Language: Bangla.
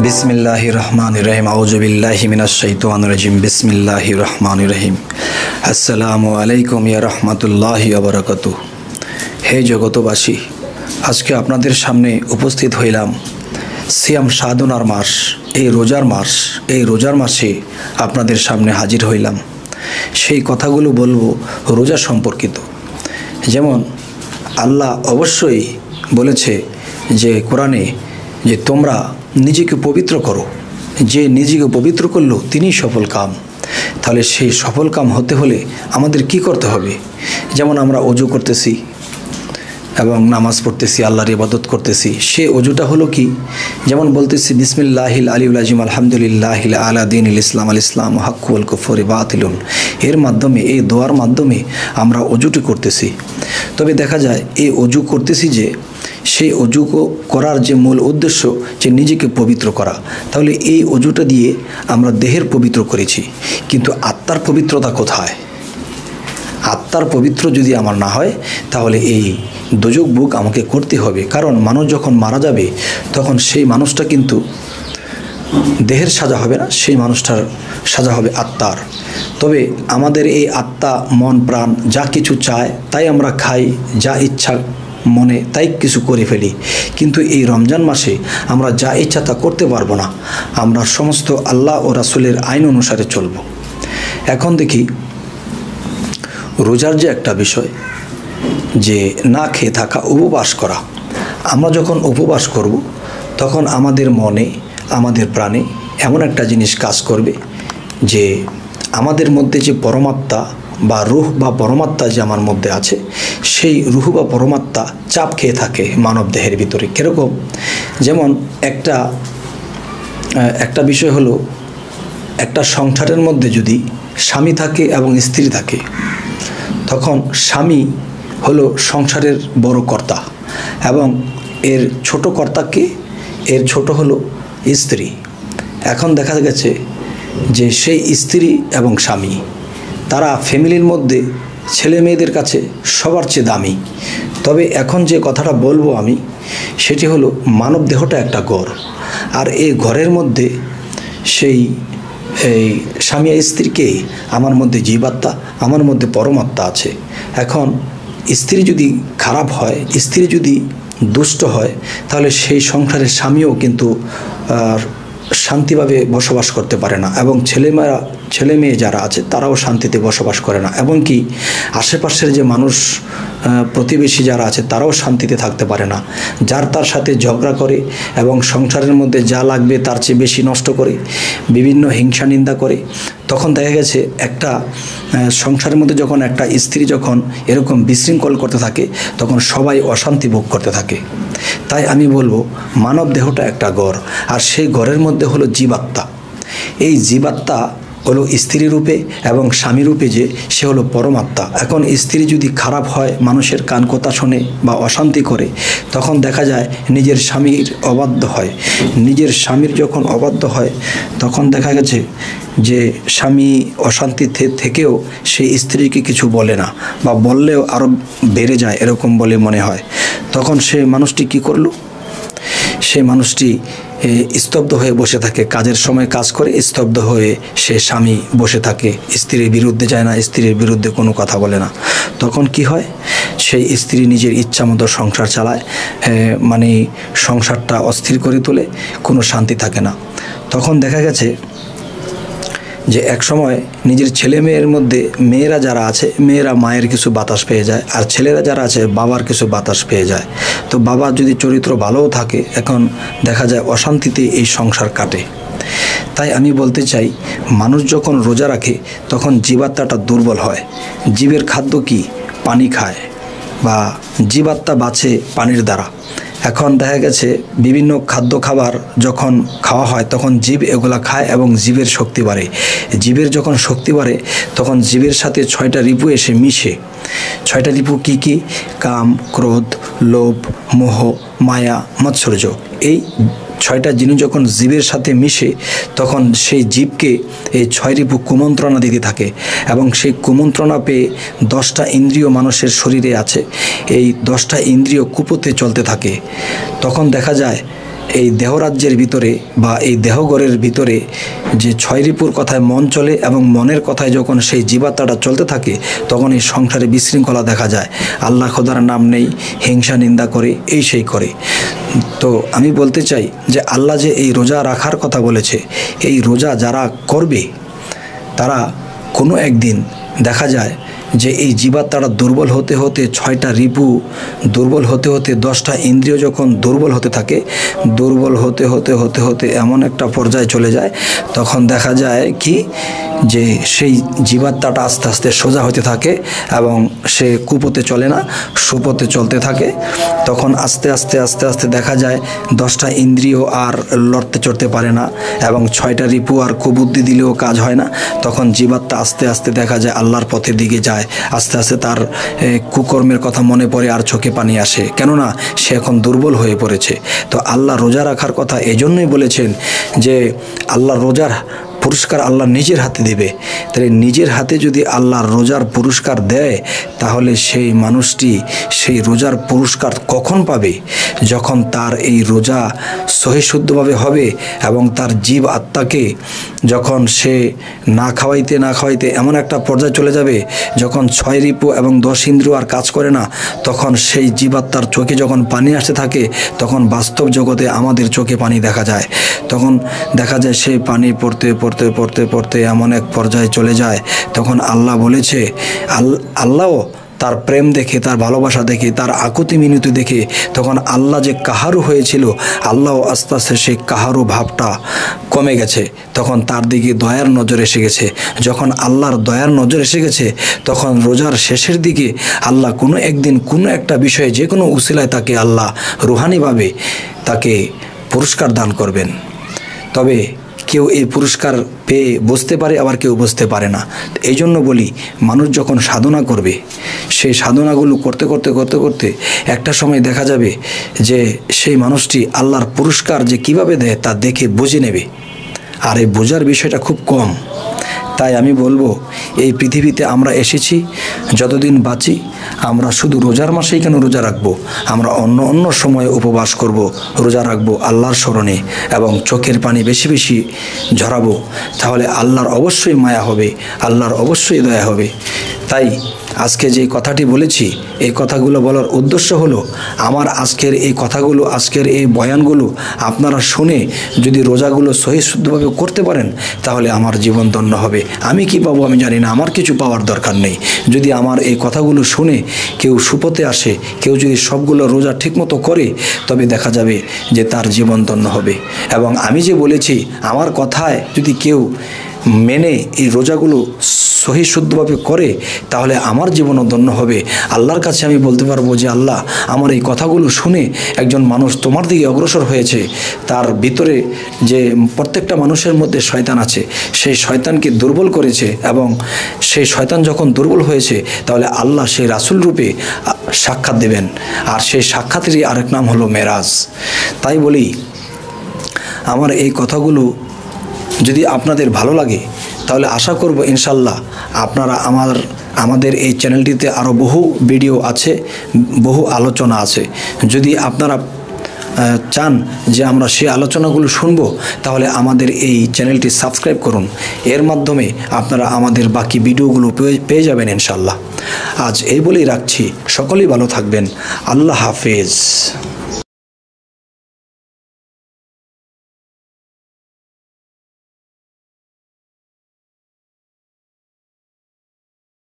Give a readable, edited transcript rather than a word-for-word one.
बिस्मिल्लाहिर रहमानिर रहीम आऊज़ु बिल्लाहि मिनश शैतानिर रजीम बिस्मिल्लाहिर रहमानिर रहीम अस्सलामु आलैकुम या रहमतुल्लाहि वा बाराकातुहू। हे जगतबासी, আজকে আপনাদের সামনে উপস্থিত হইলাম সিয়াম সাধনার মাস, এই রোজার মাস। এই রোজার মাসে আপনাদের সামনে হাজির হইলাম। সেই কথাগুলো বলবো রোজা সম্পর্কিত। যেমন আল্লাহ অবশ্যই বলেছে যে কোরআনে যে তোমরা নিজেকে পবিত্র করো, যে নিজেকে পবিত্র করলো তিনিই সফল কাম। তাহলে সেই সফল কাম হতে হলে আমাদের কি করতে হবে? যেমন আমরা ওযু করতেছি এবং নামাজ পড়তেছি, আল্লাহর ইবাদত করতেছি, সে ওযুটা হলো কি? যেমন বলতেছি বিসমিল্লাহিল আলিউল আজিম আলহামদুলিল্লাহিল আলা দীনিল ইসলাম আল ইসলাম হাক্কু ওয়াল কুফরি বাতিলুন। এর মাধ্যমে, এই দোয়ার মাধ্যমে আমরা ওযুটি করতেছি। তবে দেখা যায় এই ওযু করতেছি যে সেই ওযু করার যে মূল উদ্দেশ্য যে নিজেকে পবিত্র করা। তাহলে এই ওযুটা দিয়ে আমরা দেহের পবিত্র করেছি, কিন্তু আত্মার পবিত্রতা কোথায়? আত্মার পবিত্র যদি আমার না হয় তাহলে এই দোজক ভোগ আমাকে করতে হবে। কারণ মানুষ যখন মারা যাবে তখন সেই মানুষটা কিন্তু দেহের সাজা হবে না, সেই মানুষটার সাজা হবে আত্মার। তবে আমাদের এই আত্মা, মন, প্রাণ যা কিছু চায় তাই আমরা খাই, যা ইচ্ছা মনে তাই কিছু করে ফেলি। কিন্তু এই রমজান মাসে আমরা যা ইচ্ছা তা করতে পারবো না, আমরা সমস্ত আল্লাহ ও রাসূলের আইন অনুসারে চলব। এখন দেখি রোজার যে একটা বিষয়, যে না খেয়ে থাকা, উপবাস করা। আমরা যখন উপবাস করব তখন আমাদের মনে, আমাদের প্রাণে এমন একটা জিনিস কাজ করবে যে আমাদের মধ্যে যে পরমাত্মা বা রূহ বা পরমাত্মা যে আমার মধ্যে আছে, সেই রূহ বা পরমাত্মা চাপ খেয়ে থাকে মানব দেহের ভিতরে। কীরকম? যেমন একটা বিষয় হলো, একটা সংসারের মধ্যে যদি স্বামী থাকে এবং স্ত্রী থাকে, তখন স্বামী হলো সংসারের বড় কর্তা এবং এর ছোট কর্তাকে, এর ছোট হলো স্ত্রী। এখন দেখা গেছে যে সেই স্ত্রী এবং স্বামী তারা ফ্যামিলির মধ্যে ছেলে মেয়েদের কাছে সবার চেয়ে দামি। তবে এখন যে কথাটা বলবো আমি, সেটি হলো মানব দেহটা একটা ঘর, আর এই ঘরের মধ্যে সেই স্বামী স্ত্রীকে, আমার মধ্যে জীবাত্মা, আমার মধ্যে পরমাত্মা আছে। এখন স্ত্রী যদি খারাপ হয়, স্ত্রী যদি দুষ্ট হয়, তাহলে সেই সংসারের স্বামীও কিন্তু শান্তিভাবে বসবাস করতে পারে না, এবং ছেলে মেয়ে যারা আছে তারাও শান্তিতে বসবাস করে না, এবং কি আশেপাশের যে মানুষ, প্রতিবেশী যারা আছে তারাও শান্তিতে থাকতে পারে না। যার তার সাথে ঝগড়া করে এবং সংসারের মধ্যে যা লাগবে তার চেয়ে বেশি নষ্ট করে, বিভিন্ন হিংসা নিন্দা করে। তখন দেখা গেছে একটা সংসারের মধ্যে যখন একটা স্ত্রী যখন এরকম বিশৃঙ্খল করতে থাকে, তখন সবাই অশান্তি ভোগ করতে থাকে। তাই আমি বলবো মানব দেহটা একটা ঘর, আর সেই ঘরের মধ্যে হলো জীবাত্মা। এই জীবাত্মা হলো স্ত্রী রূপে এবং স্বামী রূপে যে সে হলো পরমাত্মা। এখন স্ত্রী যদি খারাপ হয়, মানুষের কান কথা শোনে বা অশান্তি করে, তখন দেখা যায় নিজের স্বামীর অবাধ্য হয়। নিজের স্বামীর যখন অবাধ্য হয় তখন দেখা গেছে যে স্বামী অশান্তি থেকেও সেই স্ত্রীকে কিছু বলে না, বা বললেও আরও বেড়ে যায় এরকম বলে মনে হয়। তখন সে মানুষটি কি করলো? সে মানুষটি স্তব্ধ হয়ে বসে থাকে, কাজের সময় কাজ করে স্তব্ধ হয়ে সে স্বামী বসে থাকে, স্ত্রীর বিরুদ্ধে যায় না, স্ত্রীর বিরুদ্ধে কোনো কথা বলে না। তখন কি হয়? সেই স্ত্রী নিজের ইচ্ছা মতো সংসার চালায়, মানে সংসারটা অস্থির করে তোলে, কোনো শান্তি থাকে না। তখন দেখা গেছে যে এক সময় নিজের ছেলে মেয়ের মধ্যে, মেয়েরা যারা আছে, মেয়েরা মায়ের কিছু বাতাস পেয়ে যায়, আর ছেলেরা যারা আছে বাবার কিছু বাতাস পেয়ে যায়। তো বাবার যদি চরিত্র ভালোও থাকে, এখন দেখা যায় অশান্তিতে এই সংসার কাটে। তাই আমি বলতে চাই, মানুষ যখন রোজা রাখে তখন জীবাত্মাটা দুর্বল হয়। জীবের খাদ্য কি? পানি খায়, বা জীবাত্মা বাঁচে পানির দ্বারা। এখন দেখা গেছে বিভিন্ন খাদ্য খাবার যখন খাওয়া হয় তখন জীব এগুলা খায় এবং জীবের শক্তি বাড়ে। জীবের যখন শক্তি বাড়ে তখন জীবের সাথে 6টা রিপু এসে মিশে। 6টা রিপু কী কী? কাম, ক্রোধ, লোভ, মোহ, মায়া, মাৎসর্য। এই 6টা জিনিস যখন জীবের সাথে মিশে তখন সেই জীবকে এই 6 রিপু কুমন্ত্রণা দিতে থাকে, এবং সেই কুমন্ত্রণা পেয়ে 10টা ইন্দ্রিয় মানুষের শরীরে আছে, এই 10টা ইন্দ্রিয় কুপথে চলতে থাকে। তখন দেখা যায় এই দেহরাজ্যের ভিতরে বা এই দেহগড়ের ভিতরে যে 6 রিপুর কথায় মন চলে এবং মনের কথায় যখন সেই জীবাত্মাটা চলতে থাকে তখন এই সংসারে বিশৃঙ্খলা দেখা যায়। আল্লাহ খোদার নাম নেই, হিংসা নিন্দা করে, এই সেই করে। তো আমি বলতে চাই যে আল্লাহ যে এই রোজা রাখার কথা বলেছে, এই রোজা যারা করবে তারা কোনো একদিন দেখা যায় যে এই জীবাত্মাটা দুর্বল হতে হতে 6টা রিপু দুর্বল হতে হতে 10টা ইন্দ্রিয় যখন দুর্বল হতে থাকে, দুর্বল হতে হতে হতে হতে এমন একটা পর্যায়ে চলে যায়, তখন দেখা যায় কি যে সেই জীবাত্মাটা আস্তে আস্তে সোজা হতে থাকে এবং সে কুপথে চলে না, সুপথে চলতে থাকে। তখন আস্তে আস্তে আস্তে আস্তে দেখা যায় 10টা ইন্দ্রিয় আর লড়তে চড়তে পারে না এবং 6টা রিপু আর কুবুদ্ধি দিলেও কাজ হয় না। তখন জীবাত্মা আস্তে আস্তে দেখা যায় আল্লাহর পথের দিকে যায়। আস্তে আস্তে তার কুকর্মের কথা মনে পড়ে আর চোখে পানি আসে, কেননা সে এখন দুর্বল হয়ে পড়েছে। তো আল্লাহ রোজা রাখার কথা এজন্যই বলেছেন যে আল্লাহ রোজার পুরস্কার আল্লাহ নিজের হাতে দেবে। তাহলে নিজের হাতে যদি আল্লাহর রোজার পুরস্কার দেয়, তাহলে সেই মানুষটি সেই রোজার পুরস্কার কখন পাবে? যখন তার এই রোজা সহিশুদ্ধভাবে হবে এবং তার জীব আত্মাকে যখন সে না খাওয়াইতে এমন একটা পর্যায়ে চলে যাবে, যখন 6 রিপু এবং 10 ইন্দ্রিয় আর কাজ করে না, তখন সেই জীবাত্মার চোখে যখন পানি আসতে থাকে, তখন বাস্তব জগতে আমাদের চোখে পানি দেখা যায়। তখন দেখা যায় সেই পানি পড়তে পড়তে পড়তে পড়তে এমন এক পর্যায়ে চলে যায়, তখন আল্লাহ বলেছে, আল্লাহও তার প্রেম দেখে, তার ভালোবাসা দেখে, তার আকুতি মিনতি দেখে তখন আল্লাহ যে কাহারু হয়েছিল, আল্লাহ আস্তে আস্তে সেই কাহারু ভাবটা কমে গেছে। তখন তার দিকে দয়ার নজর এসে গেছে। যখন আল্লাহর দয়ার নজর এসে গেছে, তখন রোজার শেষের দিকে আল্লাহ কোনো একদিন কোনো একটা বিষয়ে যে কোনো উসিলায় তাকে আল্লাহ রুহানিভাবে তাকে পুরস্কার দান করবেন। তবে কেউ এই পুরস্কার পেয়ে বুঝতে পারে, আবার কেউ বুঝতে পারে না। এই জন্য বলি, মানুষ যখন সাধনা করবে, সেই সাধনাগুলো করতে করতে করতে করতে একটা সময় দেখা যাবে যে সেই মানুষটি আল্লাহর পুরস্কার যে কিভাবে দেয় তা দেখে বুঝে নেবে। আর এই বোঝার বিষয়টা খুব কম। তাই আমি বলবো, এই পৃথিবীতে আমরা এসেছি, যতদিন বাঁচি আমরা শুধু রোজার মাসেই কেন রোজা রাখবো, আমরা অন্য সময়ে উপবাস করব, রোজা রাখবো আল্লাহর স্মরণে এবং চোখের পানি বেশি বেশি ঝরাবো। তাহলে আল্লাহর অবশ্যই মায়া হবে, আল্লাহর অবশ্যই দয়া হবে। তাই আজকে যে কথাটি বলেছি, এই কথাগুলো বলার উদ্দেশ্য হলো, আমার আজকের এই কথাগুলো, আজকের এই বয়ানগুলো আপনারা শুনে যদি রোজাগুলো সহিশুদ্ধভাবে করতে পারেন, তাহলে আমার জীবন ধন্য হবে। আমি কি পাবো আমি জানি না, আমার কিছু পাওয়ার দরকার নেই। যদি আমার এই কথাগুলো শুনে কেউ সুপথে আসে, কেউ যদি সবগুলো রোজা ঠিকমতো করে, তবে দেখা যাবে যে তার জীবন ধন্য হবে। এবং আমি যে বলেছি, আমার কথায় যদি কেউ মেনে এই রোজাগুলো সহিশুদ্ধভাবে করে, তাহলে আমার জীবনও ধন্য হবে। আল্লাহর কাছে আমি বলতে পারবো যে আল্লাহ, আমার এই কথাগুলো শুনে একজন মানুষ তোমার দিকে অগ্রসর হয়েছে, তার ভিতরে যে প্রত্যেকটা মানুষের মধ্যে শয়তান আছে, সেই শয়তানকে দুর্বল করেছে, এবং সেই শয়তান যখন দুর্বল হয়েছে, তাহলে আল্লাহ সেই রাসূল রূপে সাক্ষাৎ দেবেন। আর সেই সাক্ষাতেরই আরেক নাম হলো মেরাজ। তাই বলি, আমার এই কথাগুলো যদি আপনাদের ভালো লাগে, তাহলে আশা করব ইনশাল্লাহ আপনারা আমাদের এই চ্যানেলটিতে আরও বহু ভিডিও আছে, বহু আলোচনা আছে। যদি আপনারা চান যে আমরা সেই আলোচনাগুলো শুনব, তাহলে আমাদের এই চ্যানেলটি সাবস্ক্রাইব করুন। এর মাধ্যমে আপনারা আমাদের বাকি ভিডিওগুলো পেয়ে যাবেন ইনশাল্লাহ। আজ এই বলেই রাখছি, সকলেই ভালো থাকবেন। আল্লাহ হাফেজ।